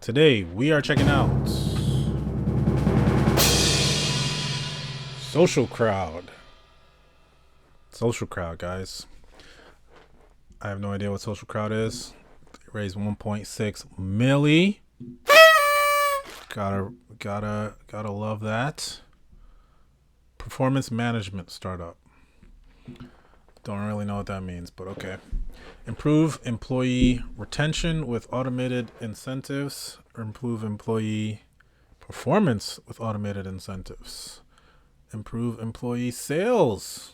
Today we are checking out Social Crowd. Social Crowd, guys. I have no idea what Social Crowd is. They raised 1.6 milli. Gotta love that. Performance management startup. Don't really know what that means, but okay. Improve employee retention with automated incentives, or improve employee performance with automated incentives. Improve employee sales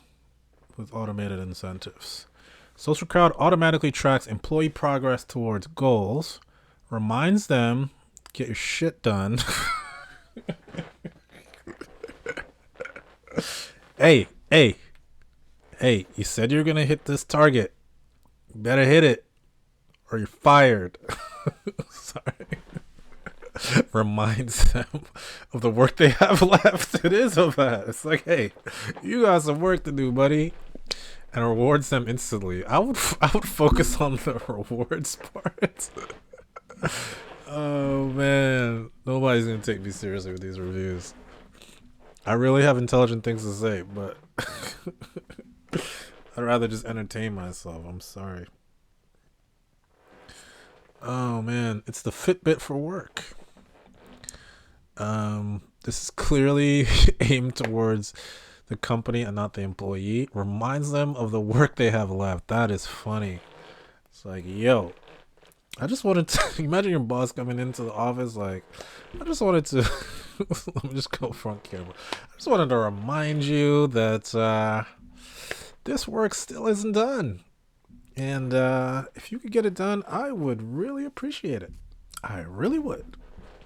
with automated incentives. Social Crowd automatically tracks employee progress towards goals, reminds them, get your shit done. Hey, you said you're going to hit this target. You better hit it or you're fired. Sorry. Reminds them of the work they have left. It is of that. It's like, hey, you got some work to do, buddy. And rewards them instantly. I would focus on the rewards part. Oh, man. Nobody's going to take me seriously with these reviews. I really have intelligent things to say, but I'd rather just entertain myself. I'm sorry. Oh, man. It's the Fitbit for work. This is clearly aimed towards the company and not the employee. Reminds them of the work they have left. That is funny. It's like, yo, I just wanted to imagine your boss coming into the office like, I just wanted to let me just go front camera. I just wanted to remind you that this work still isn't done. And if you could get it done, I would really appreciate it. I really would.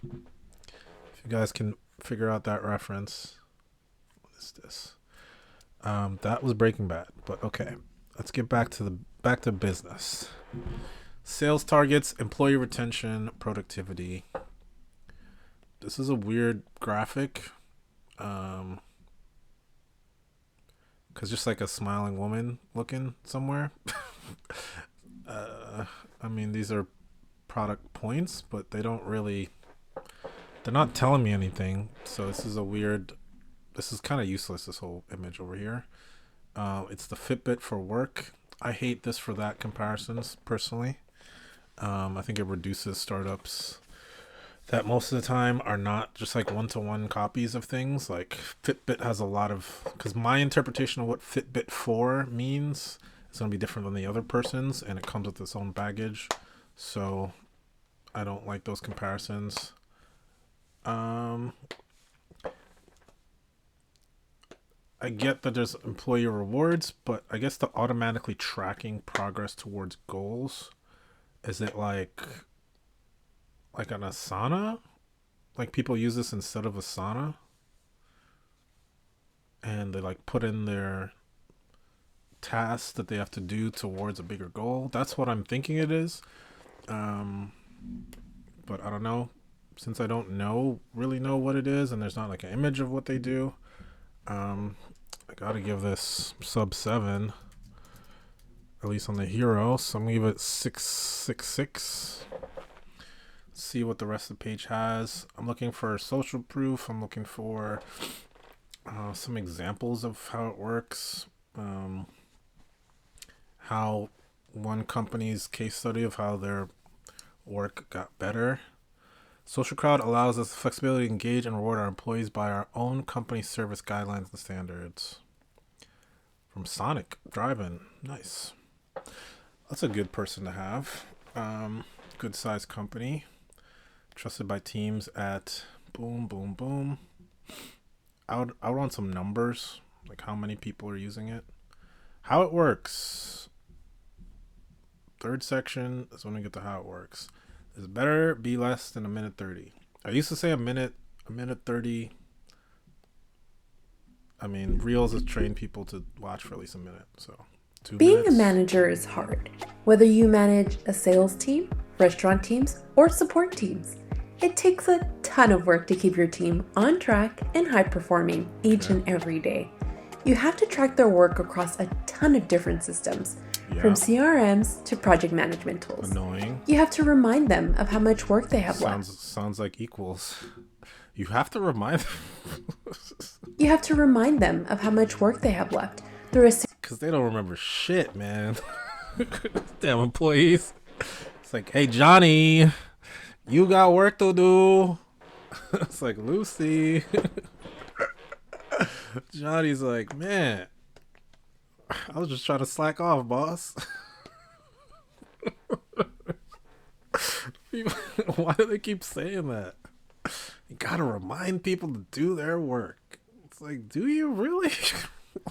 If you guys can figure out that reference. What is this? That was Breaking Bad, but okay. Let's get back to business. Sales targets, employee retention, productivity. This is a weird graphic. Cause just like a smiling woman looking somewhere. I mean, these are product points, but they're not telling me anything. So this is kind of useless, this whole image over here. It's the Fitbit for work. I hate this for that comparisons personally. I think it reduces startups that most of the time are not just like one-to-one copies of things. Like Fitbit has a lot of, because my interpretation of what Fitbit for means is going to be different than the other person's, and it comes with its own baggage. So I don't like those comparisons. I get that there's employee rewards, but I guess the automatically tracking progress towards goals, is it like an Asana? Like people use this instead of Asana? And they like put in their tasks that they have to do towards a bigger goal. That's what I'm thinking it is. But I don't know. Since I don't really know what it is, and there's not like an image of what they do, I gotta give this sub 7, at least on the hero. So I'm gonna give it 6.66. See what the rest of the page has. I'm looking for social proof. I'm looking for some examples of how it works. How one company's case study of how their work got better. Social Crowd allows us the flexibility to engage and reward our employees by our own company service guidelines and standards. From Sonic Drive-In. Nice. That's a good person to have. Good sized company. Trusted by teams at boom, boom, boom. I would want some numbers, like how many people are using it. How it works. Third section is when we get to how it works. It's better be less than a minute 30. I used to say a minute 30. I mean, Reels has trained people to watch for at least a minute. So 2 Being minutes. a manager is hard. Whether you manage a sales team, restaurant teams, or support teams, it takes a ton of work to keep your team on track and high performing each and every day. You have to track their work across a ton of different systems. From Yeah. CRMs to project management tools, Annoying. you have to remind them of how much work they have left. Sounds like equals. You have to remind them. You have to remind them of how much work they have left through a Because they don't remember shit, man. Damn employees. It's like, hey, Johnny, you got work to do. It's like, Lucy. Johnny's like, man, I was just trying to slack off, boss. Why do they keep saying that? You gotta remind people to do their work. It's like, do you really?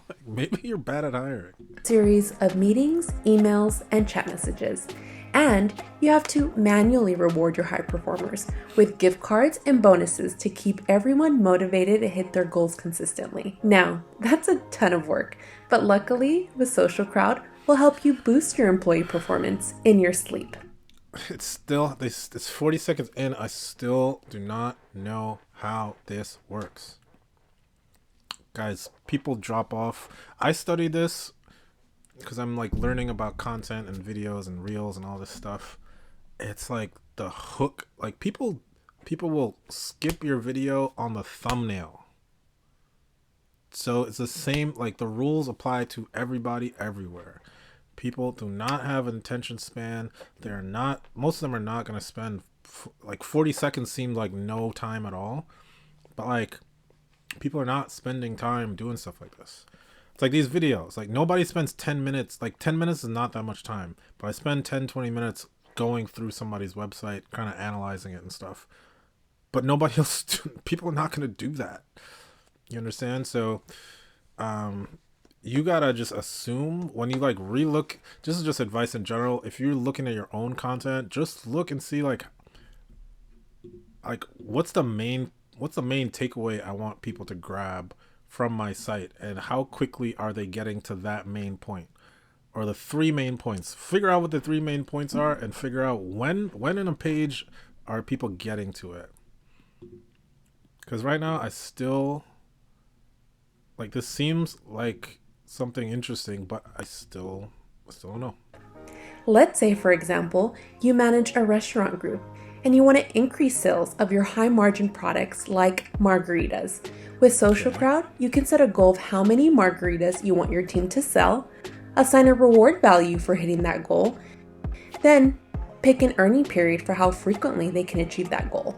Like, maybe you're bad at hiring. series of meetings, emails, and chat messages. And you have to manually reward your high performers with gift cards and bonuses to keep everyone motivated to hit their goals consistently. Now, that's a ton of work, but luckily, with Social Crowd, will help you boost your employee performance in your sleep. It's still it's 40 seconds in. I still do not know how this works. Guys, people drop off. I studied this because I'm like learning about content and videos and reels and all this stuff. It's like the hook. Like people will skip your video on the thumbnail. So it's the same, like the rules apply to everybody everywhere. People do not have an attention span. They're not, most of them are not going to spend like 40 seconds seemed like no time at all. But like people are not spending time doing stuff like this. It's like these videos, like nobody spends 10 minutes, like 10 minutes is not that much time, but I spend 10-20 minutes going through somebody's website, kind of analyzing it and stuff. But nobody else, people are not going to do that. You understand? So, you gotta just assume when you like relook, this is just advice in general. If you're looking at your own content, just look and see like what's the main takeaway I want people to grab from my site, and how quickly are they getting to that main point, or the three main points. Figure out what the three main points are and figure out when in a page are people getting to it. Because right now I still like, this seems like something interesting, but I still don't know. Let's say, for example, you manage a restaurant group and you want to increase sales of your high margin products like margaritas. With Social Okay. Crowd, you can set a goal of how many margaritas you want your team to sell, assign a reward value for hitting that goal, then pick an earning period for how frequently they can achieve that goal.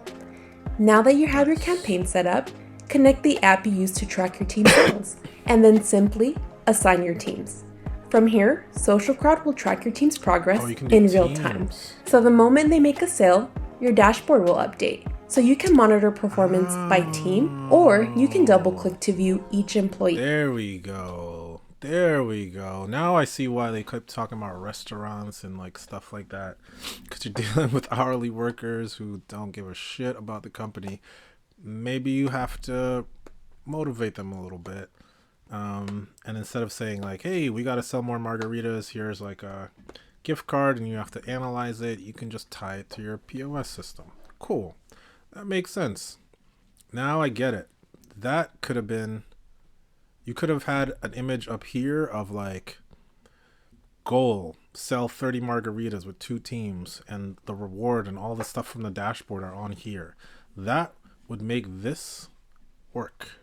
Now that you have your campaign set up, connect the app you use to track your team sales, and then simply assign your teams. From here, Social Crowd will track your team's progress Oh, you can do in real time. teams. So the moment they make a sale, your dashboard will update. So you can monitor performance by team, or you can double click to view each employee. There we go. There we go. Now I see why they kept talking about restaurants and like stuff like that. Because you're dealing with hourly workers who don't give a shit about the company. Maybe you have to motivate them a little bit. And instead of saying like, hey, we got to sell more margaritas, here's like a gift card and you have to analyze it, you can just tie it to your POS system. Cool. That makes sense. Now I get it. That could have been, you could have had an image up here of like, goal, sell 30 margaritas with 2 teams, and the reward and all the stuff from the dashboard are on here. That would make this work.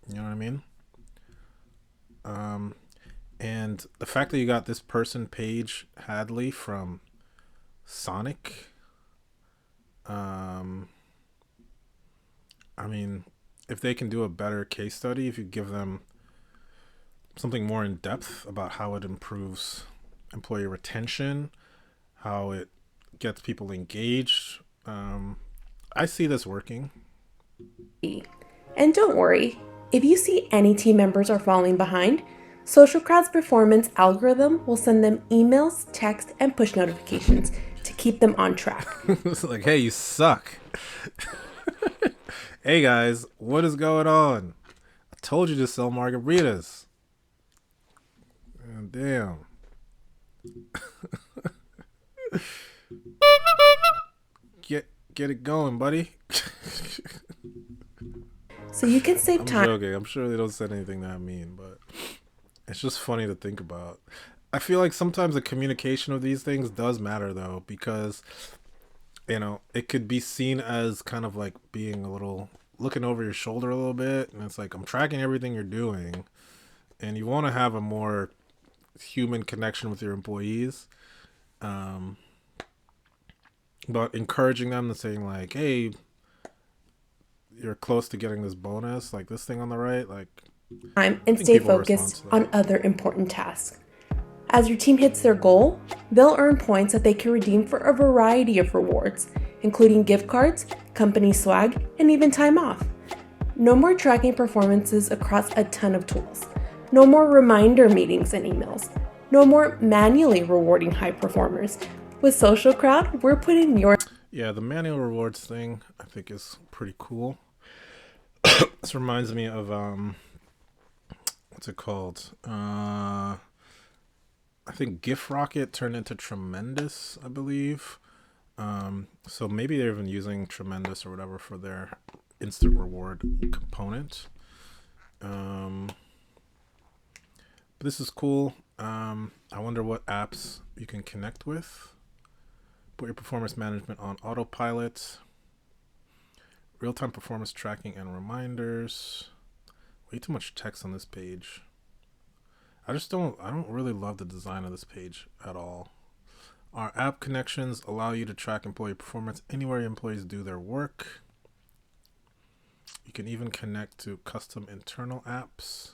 You know what I mean? And the fact that you got this person, Paige Hadley from Sonic, I mean, if they can do a better case study, if you give them something more in depth about how it improves employee retention, how it gets people engaged, I see this working. And don't worry, if you see any team members are falling behind, Social Crowd's performance algorithm will send them emails, text, and push notifications to keep them on track. It's like, hey, you suck. Hey guys, what is going on? I told you to sell margaritas. Damn. Get it going, buddy. So you can save I'm time. joking. I'm sure they don't say anything that mean, but it's just funny to think about. I feel like sometimes the communication of these things does matter though, because it could be seen as kind of like being a little looking over your shoulder a little bit, and it's like I'm tracking everything you're doing, and you want to have a more human connection with your employees. Um, but encouraging them and saying like, "Hey, you're close to getting this bonus, like this thing on the right." Like, Time I and think stay people respond focused to that. on other important tasks. As your team hits their goal, they'll earn points that they can redeem for a variety of rewards, including gift cards, company swag, and even time off. No more tracking performances across a ton of tools. No more reminder meetings and emails. No more manually rewarding high performers. With Social Crowd, we're putting your Yeah, the manual rewards thing I think is pretty cool. This reminds me of what's it called? I think Gift Rocket turned into Tremendous, I believe. So maybe they're even using Tremendous or whatever for their instant reward component. Um, but this is cool. I wonder what apps you can connect with. Put your performance management on autopilot. Real-time performance tracking and reminders. Way too much text on this page. I don't really love the design of this page at all. Our app connections allow you to track employee performance anywhere your employees do their work. You can even connect to custom internal apps.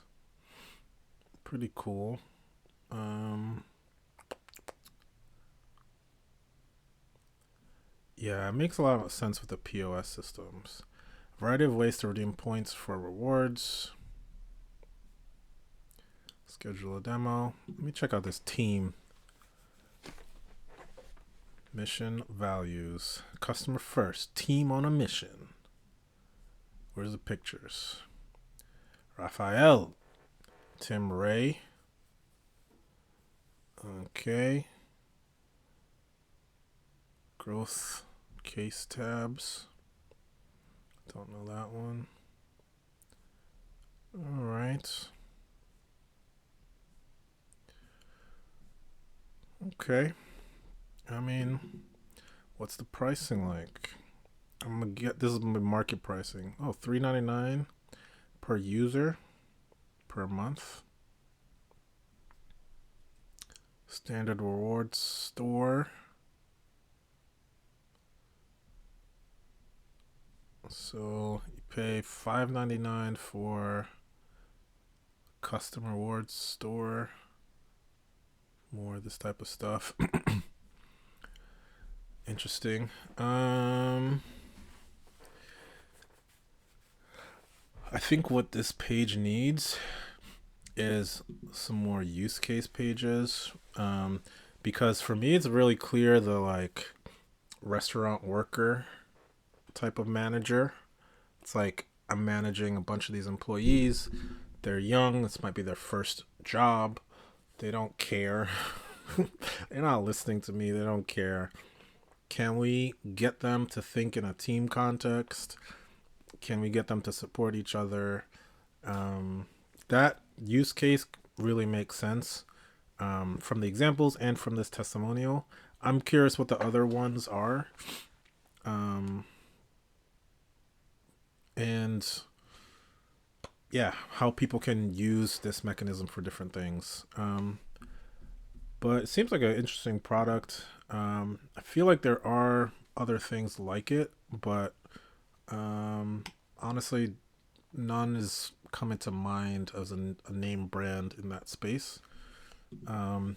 Pretty cool. Um, yeah, it makes a lot of sense with the POS systems. A variety of ways to redeem points for rewards. Schedule a demo. Let me check out this team. Mission values. Customer first. Team on a mission. Where's the pictures? Raphael. Tim Ray. Okay. Growth case tabs. Don't know that one. All right. Okay. I mean, what's the pricing like? I'm gonna get this is my market pricing. Oh, $3.99 per user per month. Standard rewards store. So you pay $5.99 for custom rewards store. More of this type of stuff. Interesting. I think what this page needs is some more use case pages. Because for me, it's really clear the like restaurant worker type of manager. It's like I'm managing a bunch of these employees. They're young. This might be their first job. They don't care. They're not listening to me. They don't care. Can we get them to think in a team context? Can we get them to support each other? That use case really makes sense from the examples and from this testimonial. I'm curious what the other ones are. And yeah, how people can use this mechanism for different things. But it seems like an interesting product. I feel like there are other things like it, but honestly, none is coming to mind as a name brand in that space. I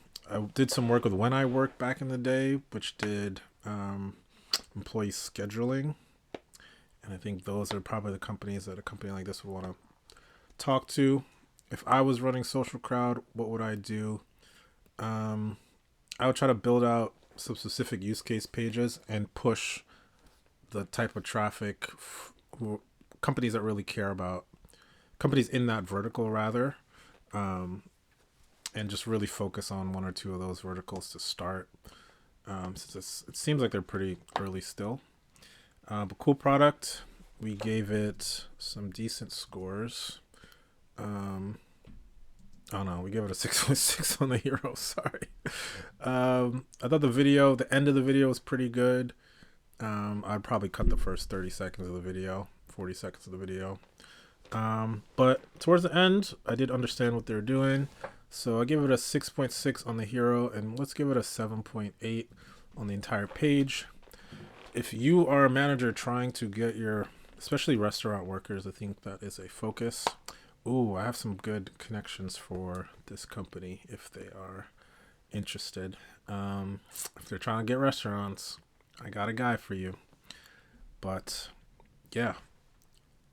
did some work with When I Worked back in the day, which did employee scheduling. And I think those are probably the companies that a company like this would want to talk to. If I was running Social Crowd, what would I do? I would try to build out some specific use case pages and push the type of traffic companies that really care about companies in that vertical rather, and just really focus on one or two of those verticals to start. Since it seems like they're pretty early still, but cool product. We gave it some decent scores. Oh no, we give it a 6.6 on the hero. Sorry. I thought the end of the video was pretty good. I'd probably cut the first 30 seconds of the video, 40 seconds of the video. But towards the end, I did understand what they were doing. So I give it a 6.6 on the hero, and let's give it a 7.8 on the entire page. If you are a manager trying to get your, especially restaurant workers, I think that is a focus. Ooh, I have some good connections for this company if they are interested. If they're trying to get restaurants, I got a guy for you. But yeah,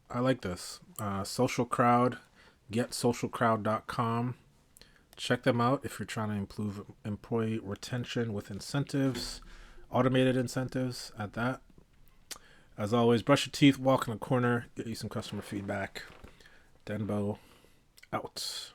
I like this. Social Crowd, getsocialcrowd.com. Check them out if you're trying to improve employee retention with incentives, automated incentives at that. As always, brush your teeth, walk in the corner, get you some customer feedback. Denbo out.